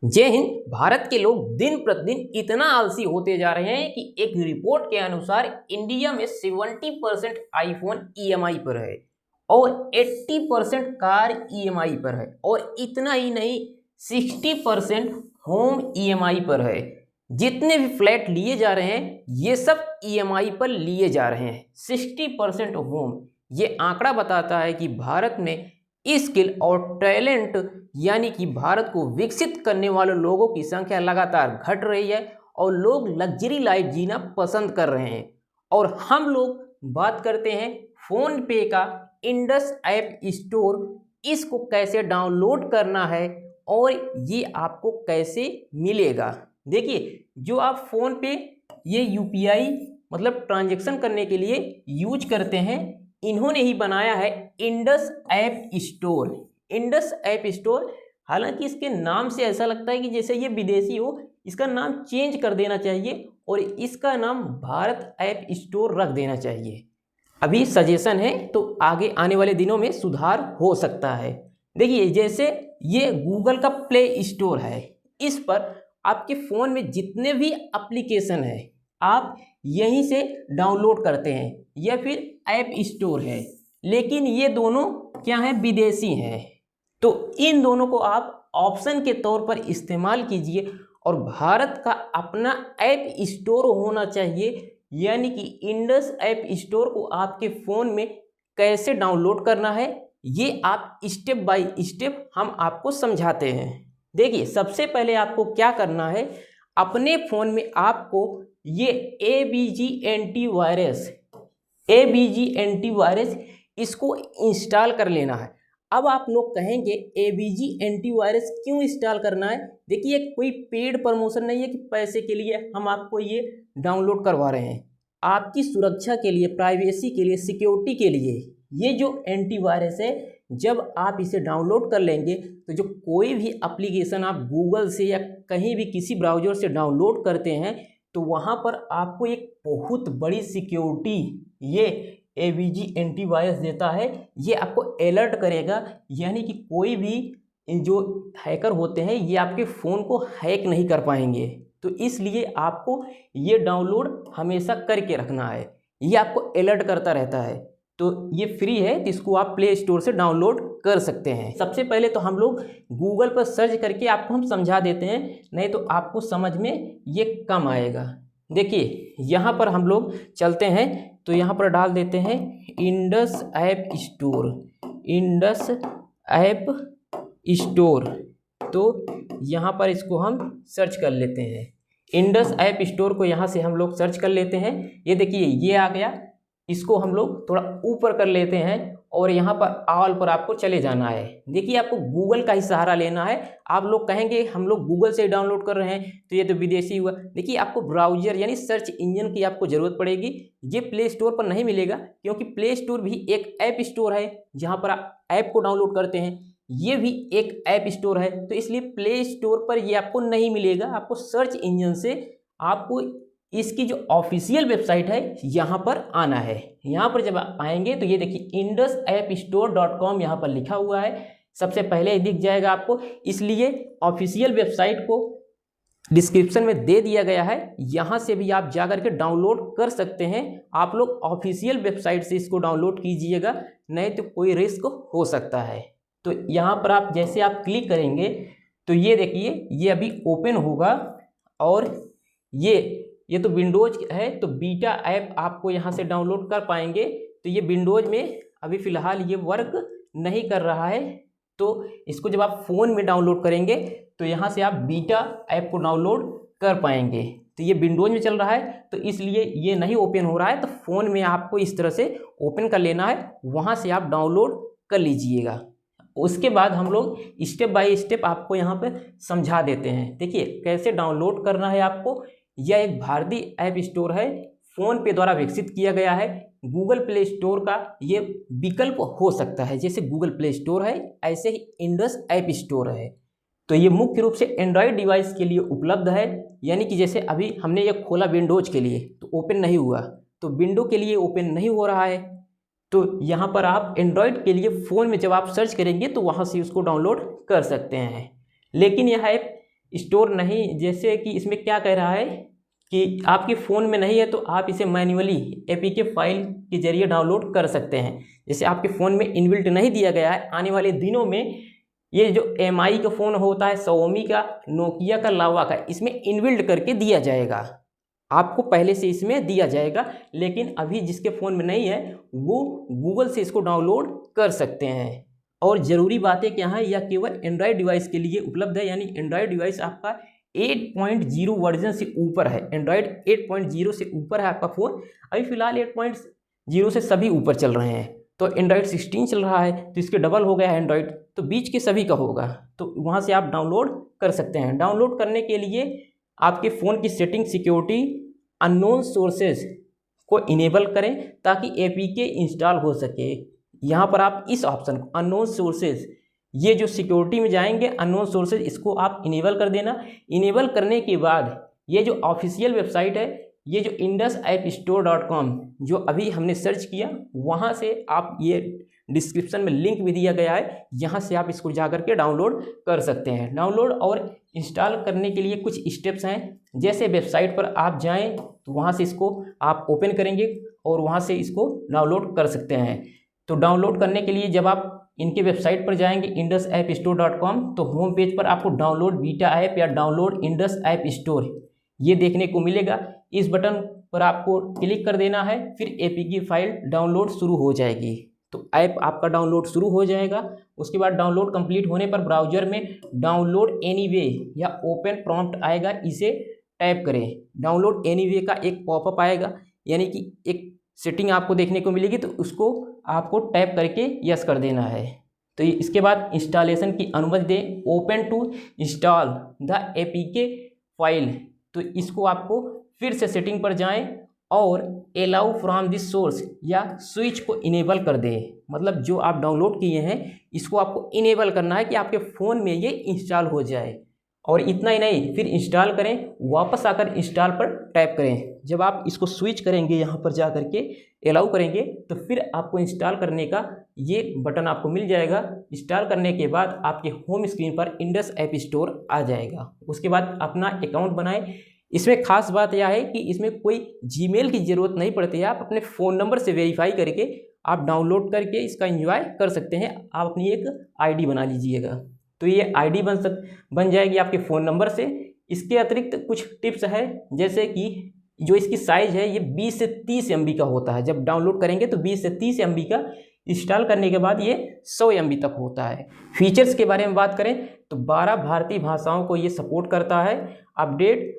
जय हिंद। भारत के लोग दिन प्रतिदिन इतना आलसी होते जा रहे हैं कि एक रिपोर्ट के अनुसार इंडिया में 70% आईफोन ईएमआई पर है और 80% कार ईएमआई पर है और इतना ही नहीं 60% होम ईएमआई पर है। जितने भी फ्लैट लिए जा रहे हैं ये सब ईएमआई पर लिए जा रहे हैं। 60% होम, ये आंकड़ा बताता है कि भारत में स्किल और टैलेंट यानी कि भारत को विकसित करने वाले लोगों की संख्या लगातार घट रही है और लोग लग्जरी लाइफ जीना पसंद कर रहे हैं। और हम लोग बात करते हैं फोन पे का इंडस ऐप स्टोर, इसको कैसे डाउनलोड करना है और ये आपको कैसे मिलेगा। देखिए, जो आप फोन पे ये यूपीआई मतलब ट्रांजैक्शन करने के लिए यूज करते हैं, इन्होंने ही बनाया है Indus app store. Indus app store, हालांकि इसके नाम से ऐसा लगता है कि जैसे ये विदेशी हो, इसका नाम चेंज कर देना चाहिए और इसका नाम भारत ऐप स्टोर रख देना चाहिए। अभी सजेशन है, तो आगे आने वाले दिनों में सुधार हो सकता है। देखिए, जैसे ये गूगल का प्ले स्टोर है, इस पर आपके फ़ोन में जितने भी एप्लीकेशन है आप यहीं से डाउनलोड करते हैं, या फिर ऐप स्टोर है। लेकिन ये दोनों क्या हैं, विदेशी हैं। तो इन दोनों को आप ऑप्शन के तौर पर इस्तेमाल कीजिए और भारत का अपना ऐप स्टोर होना चाहिए। यानी कि इंडस ऐप स्टोर को आपके फ़ोन में कैसे डाउनलोड करना है, ये आप स्टेप बाय स्टेप हम आपको समझाते हैं। देखिए, सबसे पहले आपको क्या करना है, अपने फ़ोन में आपको ये एबीजी एंटीवायरस इसको इंस्टॉल कर लेना है। अब आप लोग कहेंगे एबीजी एंटीवायरस क्यों इंस्टॉल करना है। देखिए, कोई पेड प्रमोशन नहीं है कि पैसे के लिए हम आपको ये डाउनलोड करवा रहे हैं। आपकी सुरक्षा के लिए, प्राइवेसी के लिए, सिक्योरिटी के लिए ये जो एंटीवायरस है, जब आप इसे डाउनलोड कर लेंगे तो जो कोई भी एप्लीकेशन आप गूगल से या कहीं भी किसी ब्राउज़र से डाउनलोड करते हैं तो वहाँ पर आपको एक बहुत बड़ी सिक्योरिटी ये एबीजी एंटीवायरस देता है। ये आपको अलर्ट करेगा, यानी कि कोई भी जो हैकर होते हैं ये आपके फ़ोन को हैक नहीं कर पाएंगे। तो इसलिए आपको ये डाउनलोड हमेशा करके रखना है, ये आपको अलर्ट करता रहता है। तो ये फ्री है, तो इसको आप प्ले स्टोर से डाउनलोड कर सकते हैं। सबसे पहले तो हम लोग गूगल पर सर्च करके आपको हम समझा देते हैं, नहीं तो आपको समझ में ये कम आएगा। देखिए, यहाँ पर हम लोग चलते हैं तो यहाँ पर डाल देते हैं Indus app store, Indus app store. तो यहाँ पर इसको हम सर्च कर लेते हैं। इंडस ऐप स्टोर को यहाँ से हम लोग सर्च कर लेते हैं। ये देखिए, ये आ गया। इसको हम लोग थोड़ा ऊपर कर लेते हैं और यहाँ पर ऑल पर आपको चले जाना है। देखिए, आपको गूगल का ही सहारा लेना है। आप लोग कहेंगे हम लोग गूगल से डाउनलोड कर रहे हैं तो ये तो विदेशी हुआ। देखिए, आपको ब्राउज़र यानी सर्च इंजन की आपको ज़रूरत पड़ेगी। ये प्ले स्टोर पर नहीं मिलेगा, क्योंकि प्ले स्टोर भी एक ऐप स्टोर है जहाँ पर आप ऐप को डाउनलोड करते हैं। ये भी एक ऐप स्टोर है, तो इसलिए प्ले स्टोर पर ये आपको नहीं मिलेगा। आपको सर्च इंजन से आपको इसकी जो ऑफिशियल वेबसाइट है यहाँ पर आना है। यहाँ पर जब आप आएंगे तो ये देखिए indusappstore.com यहाँ पर लिखा हुआ है, सबसे पहले दिख जाएगा आपको। इसलिए ऑफिशियल वेबसाइट को डिस्क्रिप्शन में दे दिया गया है, यहाँ से भी आप जा कर के डाउनलोड कर सकते हैं। आप लोग ऑफिशियल वेबसाइट से इसको डाउनलोड कीजिएगा, नहीं तो कोई रिस्क हो सकता है। तो यहाँ पर आप जैसे आप क्लिक करेंगे तो ये देखिए, ये अभी ओपन होगा और ये तो विंडोज है, तो बीटा ऐप आपको यहाँ से डाउनलोड कर पाएंगे। तो ये विंडोज में अभी फ़िलहाल ये वर्क नहीं कर रहा है, तो इसको जब आप फ़ोन में डाउनलोड करेंगे तो यहाँ से आप बीटा ऐप को डाउनलोड कर पाएंगे। तो ये विंडोज में चल रहा है, तो इसलिए ये नहीं ओपन हो रहा है। तो फ़ोन में आपको इस तरह से ओपन कर लेना है, वहाँ से आप डाउनलोड कर लीजिएगा। उसके बाद हम लोग स्टेप बाय स्टेप आपको यहाँ पर समझा देते हैं। देखिए, कैसे डाउनलोड करना है आपको। यह एक भारतीय ऐप स्टोर है, फ़ोन पे द्वारा विकसित किया गया है। गूगल प्ले स्टोर का ये विकल्प हो सकता है, जैसे गूगल प्ले स्टोर है ऐसे ही इंडस ऐप स्टोर है। तो ये मुख्य रूप से एंड्रॉयड डिवाइस के लिए उपलब्ध है। यानी कि जैसे अभी हमने ये खोला विंडोज के लिए तो ओपन नहीं हुआ, तो विंडो के लिए ओपन नहीं हो रहा है। तो यहाँ पर आप एंड्रॉयड के लिए फ़ोन में जब आप सर्च करेंगे तो वहाँ से उसको डाउनलोड कर सकते हैं। लेकिन यह ऐप स्टोर नहीं, जैसे कि इसमें क्या कह रहा है कि आपके फ़ोन में नहीं है तो आप इसे मैन्युअली एपीके फाइल के जरिए डाउनलोड कर सकते हैं। जैसे आपके फ़ोन में इनबिल्ट नहीं दिया गया है, आने वाले दिनों में ये जो एमआई का फ़ोन होता है, Xiaomi का, नोकिया का, लावा का, इसमें इनबिल्ट करके दिया जाएगा, आपको पहले से इसमें दिया जाएगा। लेकिन अभी जिसके फ़ोन में नहीं है वो गूगल से इसको डाउनलोड कर सकते हैं। और ज़रूरी बातें क्या हैं, यह केवल एंड्रॉयड डिवाइस के लिए उपलब्ध है, यानी एंड्रॉयड डिवाइस आपका 8.0 वर्जन से ऊपर है। एंड्रॉयड 8.0 से ऊपर है आपका फ़ोन। अभी फ़िलहाल 8.0 से सभी ऊपर चल रहे हैं, तो एंड्रॉयड 16 चल रहा है तो इसके डबल हो गया है एंड्रॉयड, तो बीच के सभी का होगा, तो वहाँ से आप डाउनलोड कर सकते हैं। डाउनलोड करने के लिए आपके फ़ोन की सेटिंग, सिक्योरिटी, अननोन सोर्सेज को इनेबल करें ताकि एपीके इंस्टॉल हो सके। यहाँ पर आप इस ऑप्शन को, अननोन सोर्सेज, ये जो सिक्योरिटी में जाएंगे, अननोन सोर्सेज, इसको आप इनेबल कर देना। इनेबल करने के बाद ये जो ऑफिशियल वेबसाइट है, ये जो indusappstore.com जो अभी हमने सर्च किया, वहाँ से आप, ये डिस्क्रिप्शन में लिंक भी दिया गया है, यहाँ से आप इसको जा करके डाउनलोड कर सकते हैं। डाउनलोड और इंस्टॉल करने के लिए कुछ स्टेप्स हैं। जैसे वेबसाइट पर आप जाएं तो वहाँ से इसको आप ओपन करेंगे और वहाँ से इसको डाउनलोड कर सकते हैं। तो डाउनलोड करने के लिए जब आप इनके वेबसाइट पर जाएंगे indusappstore.com, तो होम पेज पर आपको डाउनलोड बीटा ऐप या डाउनलोड इंडस ऐप स्टोर ये देखने को मिलेगा। इस बटन पर आपको क्लिक कर देना है, फिर एपीके फाइल डाउनलोड शुरू हो जाएगी। तो ऐप आपका डाउनलोड शुरू हो जाएगा। उसके बाद डाउनलोड कंप्लीट होने पर ब्राउज़र में डाउनलोड एनीवे या ओपन प्रॉम्प्ट आएगा, इसे टैप करें। डाउनलोड एनीवे का एक पॉपअप आएगा, यानी कि एक सेटिंग आपको देखने को मिलेगी, तो उसको आपको टैप करके यस कर देना है। तो इसके बाद इंस्टॉलेशन की अनुमति दें, open to install the APK file, तो इसको आपको फिर से सेटिंग पर जाएं और अलाउ फ्रॉम दिस सोर्स या स्विच को इनेबल कर दें। मतलब जो आप डाउनलोड किए हैं इसको आपको इनेबल करना है कि आपके फ़ोन में ये इंस्टॉल हो जाए। और इतना ही नहीं, फिर इंस्टॉल करें, वापस आकर इंस्टॉल पर टैप करें। जब आप इसको स्विच करेंगे, यहाँ पर जा करके अलाउ करेंगे, तो फिर आपको इंस्टॉल करने का ये बटन आपको मिल जाएगा। इंस्टॉल करने के बाद आपके होम स्क्रीन पर इंडस ऐप स्टोर आ जाएगा। उसके बाद अपना अकाउंट बनाएं। इसमें खास बात यह है कि इसमें कोई जीमेल की ज़रूरत नहीं पड़ती है। आप अपने फ़ोन नंबर से वेरीफाई करके आप डाउनलोड करके इसका एंजॉय कर सकते हैं। आप अपनी एक आईडी बना लीजिएगा, तो ये आईडी बन जाएगी आपके फ़ोन नंबर से। इसके अतिरिक्त कुछ टिप्स है, जैसे कि जो इसकी साइज़ है ये 20 से 30 MB का होता है। जब डाउनलोड करेंगे तो 20 से 30 MB का, इंस्टॉल करने के बाद ये 100 MB तक होता है। फीचर्स के बारे में बात करें तो 12 भारतीय भाषाओं को ये सपोर्ट करता है। अपडेट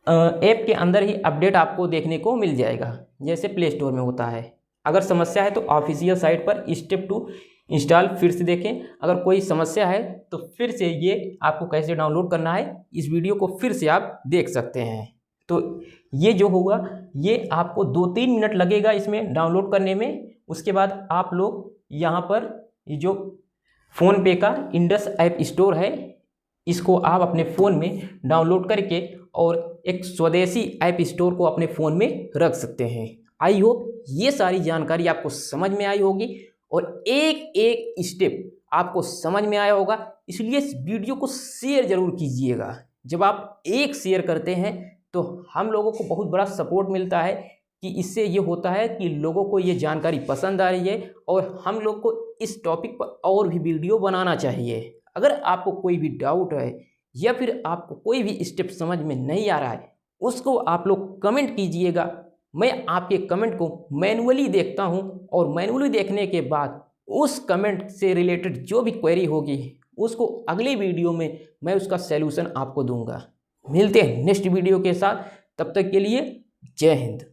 ऐप के अंदर ही अपडेट आपको देखने को मिल जाएगा, जैसे प्ले स्टोर में होता है। अगर समस्या है तो ऑफिशियल साइट पर स्टेप 2 इंस्टॉल फिर से देखें। अगर कोई समस्या है तो फिर से ये आपको कैसे डाउनलोड करना है, इस वीडियो को फिर से आप देख सकते हैं। तो ये जो होगा ये आपको 2-3 मिनट लगेगा इसमें डाउनलोड करने में। उसके बाद आप लोग यहाँ पर ये जो फ़ोनपे का इंडस ऐप स्टोर है, इसको आप अपने फ़ोन में डाउनलोड करके और एक स्वदेशी ऐप स्टोर को अपने फ़ोन में रख सकते हैं। आई होप ये सारी जानकारी आपको समझ में आई होगी और एक एक स्टेप आपको समझ में आया होगा। इसलिए इस वीडियो को शेयर ज़रूर कीजिएगा। जब आप एक शेयर करते हैं तो हम लोगों को बहुत बड़ा सपोर्ट मिलता है, कि इससे ये होता है कि लोगों को ये जानकारी पसंद आ रही है और हम लोग को इस टॉपिक पर और भी वीडियो बनाना चाहिए। अगर आपको कोई भी डाउट है या फिर आपको कोई भी स्टेप समझ में नहीं आ रहा है, उसको आप लोग कमेंट कीजिएगा। मैं आपके कमेंट को मैन्युअली देखता हूं और मैन्युअली देखने के बाद उस कमेंट से रिलेटेड जो भी क्वेरी होगी उसको अगले वीडियो में मैं उसका सैल्यूशन आपको दूंगा। मिलते हैं नेक्स्ट वीडियो के साथ, तब तक के लिए जय हिंद।